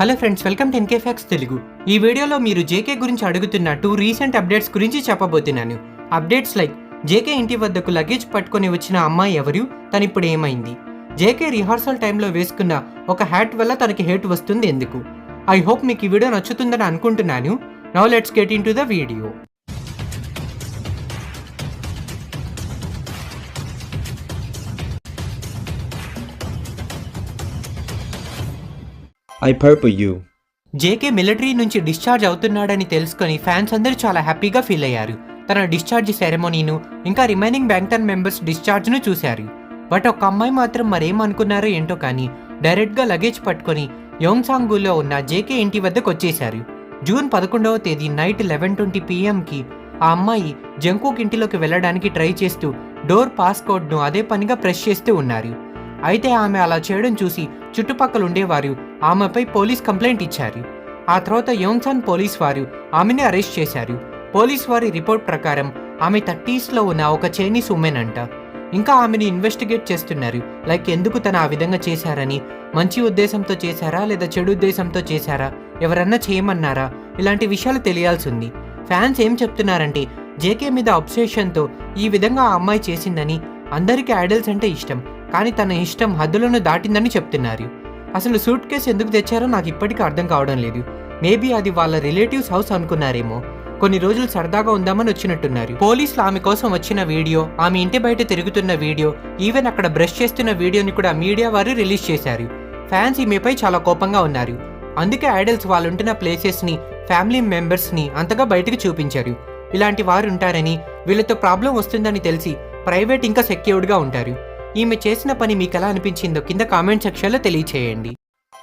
Hello friends, welcome to NK facts Telugu. ఈ వీడియోలో మీరు జేకే గురించి అడుగుతున్న 2 రీసెంట్ అప్డేట్స్ గురించి చెప్పబోతున్నాను. అప్డేట్స్ లైక్ జేకే ఇంటి వద్దకు లగేజ్ పట్టుకొని వచ్చిన అమ్మాయి ఎవరు, తనిప్పుడు ఏమైంది, జేకే రిహార్సల్ టైంలో వేసుకున్న ఒక హ్యాట్ వల్ల తనకి హేట్ వస్తుంది ఎందుకు. ఐ హోప్ మీకు ఈ వీడియో నచ్చుతుందని అనుకుంటున్నాను. Now let's get in to the video. I purple you. JK military నుంచి డిశ్చార్జ్ అవుతున్నాడని తెలుసుకొని ఫ్యాన్స్ అందరూ చాలా హ్యాపీగా ఫీల్ అయ్యారు. తన డిశ్చార్జ్ సెరమోనీను ఇంకా రిమైనింగ్ బ్యాంగ్టన్ మెంబర్స్ డిశ్చార్జ్ను చూశారు. బట్ ఒక అమ్మాయి మాత్రం మరేమనుకున్నారో ఏంటో కానీ డైరెక్ట్గా లగేజ్ పట్టుకొని యోంగ్సాంగ్లో ఉన్న జేకే ఇంటి వద్దకు వచ్చేశారు. జూన్ 11వ తేదీ నైట్ 11:20 PM ఆ అమ్మాయి జంకూక్ ఇంటిలోకి వెళ్ళడానికి ట్రై చేస్తూ డోర్ పాస్కోడ్ను అదే పనిగా ప్రెస్ చేస్తూ ఉన్నారు. అయితే ఆమె అలా చేయడం చూసి చుట్టుపక్కల ఉండేవారు ఆమెపై పోలీస్ కంప్లైంట్ ఇచ్చారు. ఆ తర్వాత యోంగ్సాన్ పోలీస్ వారు ఆమెని అరెస్ట్ చేశారు. పోలీస్ వారి రిపోర్ట్ ప్రకారం ఆమె 30sలో ఉన్న ఒక చైనీస్ ఉమెన్ అంట. ఇంకా ఆమెని ఇన్వెస్టిగేట్ చేస్తున్నారు. లైక్ ఎందుకు తను ఆ విధంగా చేశారని, మంచి ఉద్దేశంతో చేశారా లేదా చెడు ఉద్దేశంతో చేశారా, ఎవరన్నా చేయమన్నారా, ఇలాంటి విషయాలు తెలియాల్సి ఉంది. ఫ్యాన్స్ ఏం చెప్తున్నారంటే జేకే మీద అబ్సెషన్తో ఈ విధంగా ఆ అమ్మాయి చేసిందని, అందరికీ ఐడల్స్ అంటే ఇష్టం కానీ తన ఇష్టం హద్దులను దాటిందని చెప్తున్నారు. అసలు సూట్ కేసు ఎందుకు తెచ్చారో నాకు ఇప్పటికీ అర్థం కావడం లేదు. మేబీ అది వాళ్ళ రిలేటివ్స్ హౌస్ అనుకున్నారేమో. కొన్ని రోజులు సరదాగా ఉందామని వచ్చినట్టున్నారు. పోలీసులు ఆమె కోసం వచ్చిన వీడియో, ఆమె ఇంటి బయట తిరుగుతున్న వీడియో, ఈవెన్ అక్కడ బ్రష్ చేస్తున్న వీడియోని కూడా మీడియా వారు రిలీజ్ చేశారు. ఫ్యాన్స్ ఈమెపై చాలా కోపంగా ఉన్నారు. అందుకే ఐడల్స్ వాళ్ళు ఉంటున్న ప్లేసెస్ని, ఫ్యామిలీ మెంబర్స్ని అంతగా బయటకు చూపించారు. ఇలాంటి వారు ఉంటారని, వీళ్ళతో ప్రాబ్లం వస్తుందని తెలిసి ప్రైవేట్ ఇంకా సెక్యూర్డ్గా ఉంటారు. ఈమె చేసిన పని మీకు ఎలా అనిపించిందో కింద కామెంట్ సెక్షన్లో తెలియచేయండి.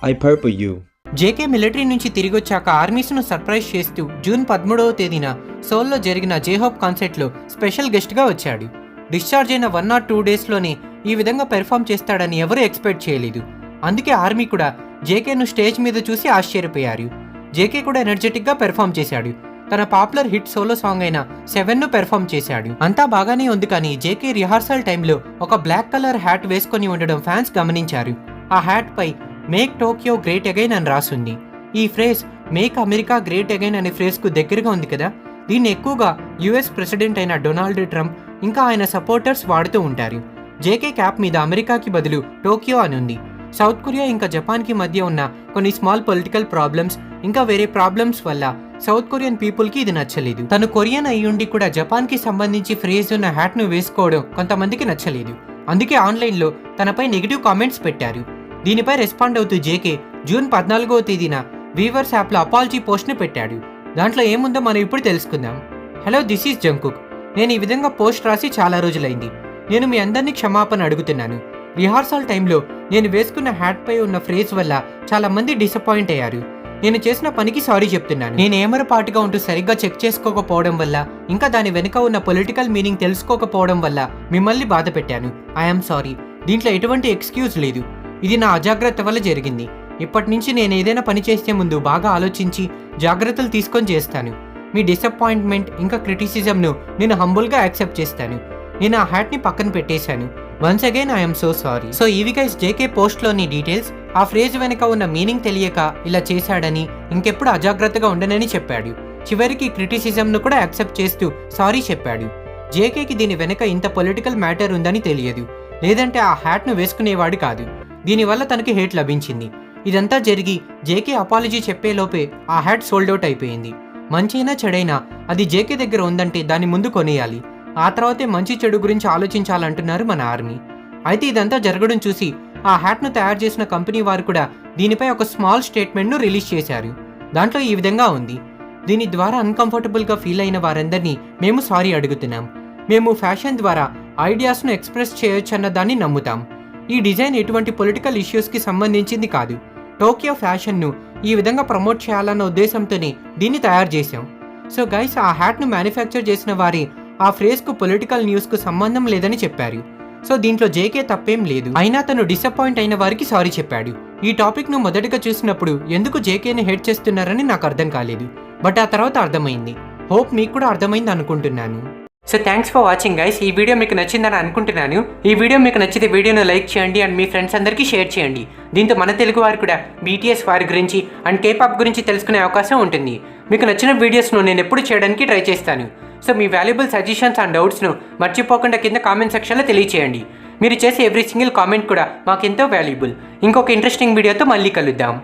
I purple you. JK military నుంచి తిరిగి వచ్చాక ఆర్మీస్ను సర్ప్రైజ్ చేస్తూ జూన్ 13వ తేదీన సోల్లో జరిగిన జేహోప్ కాన్సర్ట్లో స్పెషల్ గెస్ట్గా వచ్చాడు. డిశ్చార్జ్ అయిన 1 or 2 డేస్లోనే ఈ విధంగా పెర్ఫామ్ చేస్తాడని ఎవరూ ఎక్స్పెక్ట్ చేయలేదు. అందుకే ఆర్మీ కూడా జేకేను స్టేజ్ మీద చూసి ఆశ్చర్యపోయారు. జేకే కూడా ఎనర్జెటిక్గా పెర్ఫామ్ చేశాడు. తన పాపులర్ హిట్ సోలో సాంగ్ అయిన 7ను పెర్ఫామ్ చేశాడు. అంతా బాగానే ఉంది కానీ జేకే రిహార్సల్ టైంలో ఒక బ్లాక్ కలర్ హ్యాట్ వేసుకొని ఉండడం ఫ్యాన్స్ గమనించారు. ఆ హ్యాట్ పై మేక్ టోక్యో గ్రేట్ అగైన్ అని రాసుంది. ఈ phrase make America great again అనే ఫ్రేజ్కు దగ్గరగా ఉంది కదా. దీన్ని ఎక్కువగా యుఎస్ ప్రెసిడెంట్ అయిన డొనాల్డ్ ట్రంప్ ఇంకా ఆయన సపోర్టర్స్ వాడుతూ ఉంటారు. జేకే క్యాప్ మీద అమెరికాకి బదులు టోక్యో అని ఉంది. సౌత్ కొరియా ఇంకా జపాన్కి మధ్య ఉన్న కొన్ని స్మాల్ పొలిటికల్ ప్రాబ్లమ్స్ ఇంకా వేరే ప్రాబ్లమ్స్ వల్ల సౌత్ కొరియన్ పీపుల్కి ఇది నచ్చలేదు. తను కొరియన్ అయ్యుండి కూడా జపాన్కి సంబంధించి ఫ్రేజ్ ఉన్న హ్యాట్ను వేసుకోవడం కొంతమందికి నచ్చలేదు. అందుకే ఆన్లైన్లో తనపై నెగిటివ్ కామెంట్స్ పెట్టారు. దీనిపై రెస్పాండ్ అవుతూ జేకే జూన్ 14వ తేదీన వీవర్స్ యాప్లో అపాలజీ పోస్ట్ని పెట్టాడు. దాంట్లో ఏముందో మనం ఇప్పుడు తెలుసుకుందాం. Hello, this is Jungkook. నేను ఈ విధంగా పోస్ట్ రాసి చాలా రోజులైంది. నేను మీ అందరినీ క్షమాపణ అడుగుతున్నాను. రిహార్సల్ టైంలో నేను వేసుకున్న హ్యాట్ పై ఉన్న ఫ్రేజ్ వల్ల చాలా మంది డిసప్పాయింట్ అయ్యారు. నేను చేసిన పనికి సారీ చెప్తున్నాను. నేను ఏమరపాటుగా ఉంటూ సరిగ్గా చెక్ చేసుకోకపోవడం వల్ల ఇంకా దాని వెనుక ఉన్న పొలిటికల్ మీనింగ్ తెలుసుకోకపోవడం వల్ల మిమ్మల్ని బాధ పెట్టాను. I'm sorry. దీంట్లో ఎటువంటి ఎక్స్క్యూజ్ లేదు. ఇది నా అజాగ్రత్త వల్ల జరిగింది. ఇప్పటి నుంచి నేను ఏదైనా పని చేసే ముందు బాగా ఆలోచించి జాగ్రత్తలు తీసుకొని చేస్తాను. మీ డిసప్పాయింట్మెంట్ ఇంకా క్రిటిసిజంను నేను హంబుల్గా యాక్సెప్ట్ చేస్తాను. నేను ఆ హ్యాట్ని పక్కన పెట్టేశాను. Once again I'm so sorry. So ఇవి గైస్ జేకే పోస్ట్లోని డీటెయిల్స్. ఆ ఫ్రేజ్ వెనక ఉన్న మీనింగ్ తెలియక ఇలా చేశాడని, ఇంకెప్పుడు అజాగ్రత్తగా ఉండనని చెప్పాడు. చివరికి క్రిటిసిజంను కూడా యాక్సెప్ట్ చేస్తూ సారీ చెప్పాడు. జేకేకి దీని వెనక ఇంత పొలిటికల్ మ్యాటర్ ఉందని తెలియదు, లేదంటే ఆ హ్యాట్ను వేసుకునేవాడు కాదు. దీనివల్ల తనకి హేట్ లభించింది. ఇదంతా జరిగి జేకే అపాలజీ చెప్పేలోపే ఆ హ్యాట్ సోల్డ్ అవుట్ అయిపోయింది. మంచైనా చెడైనా అది జేకే దగ్గర ఉందంటే దాన్ని ముందు కొనేయాలి. ఆ తర్వాతే మంచి చెడు గురించి ఆలోచించాలంటున్నారు మన ఆర్మీ. అయితే ఇదంతా జరగడం చూసి ఆ హ్యాట్ను తయారు చేసిన కంపెనీ వారు కూడా దీనిపై ఒక స్మాల్ స్టేట్మెంట్ను రిలీజ్ చేశారు. దాంట్లో ఈ విధంగా ఉంది: దీని ద్వారా అన్కంఫర్టబుల్గా ఫీల్ అయిన వారందరినీ మేము సారీ అడుగుతున్నాం. మేము ఫ్యాషన్ ద్వారా ఐడియాస్ను ఎక్స్ప్రెస్ చేయొచ్చన్న దాన్ని నమ్ముతాం. ఈ డిజైన్ ఎటువంటి పొలిటికల్ ఇష్యూస్కి సంబంధించింది కాదు. టోక్యో ఫ్యాషన్ను ఈ విధంగా ప్రమోట్ చేయాలన్న ఉద్దేశంతోనే దీన్ని తయారు చేశాం. సో గైస్, ఆ హ్యాట్ను మ్యానుఫ్యాక్చర్ చేసిన వారి ఆ ఫ్రేజ్కు పొలిటికల్ న్యూస్కు సంబంధం లేదని చెప్పారు. సో దీంట్లో జేకే తప్పేం లేదు. అయినా తను డిసప్పాయింట్ అయిన వారికి సారీ చెప్పాడు. ఈ టాపిక్ను మొదటగా చూసినప్పుడు ఎందుకు జేకేని హేట్ చేస్తున్నారని నాకు అర్థం కాలేదు. బట్ ఆ తర్వాత అర్థమైంది. హోప్ మీకు కూడా అర్థమైంది అనుకుంటున్నాను. So thanks for watching guys. ఈ వీడియో మీకు నచ్చిందని అనుకుంటున్నాను. ఈ వీడియో మీకు నచ్చితే వీడియోను లైక్ చేయండి అండ్ మీ ఫ్రెండ్స్ అందరికీ షేర్ చేయండి. దీంతో మన తెలుగు వారు కూడా BTS వారి గురించి అండ్ K-pop గురించి తెలుసుకునే అవకాశం ఉంటుంది. మీకు నచ్చిన వీడియోస్ను నేను ఎప్పుడు చేయడానికి ట్రై చేస్తాను. సో మీ వాల్యుబుల్ సజెషన్స్ అండ్ డౌట్స్ను మర్చిపోకుండా కింద కామెంట్ సెక్షన్లో తెలియచేయండి. మీరు చేసే ఎవ్రీ సింగిల్ కామెంట్ కూడా మాకెంతో వాల్యుబుల్. ఇంకొక ఇంట్రెస్టింగ్ వీడియోతో మళ్ళీ కలుద్దాం.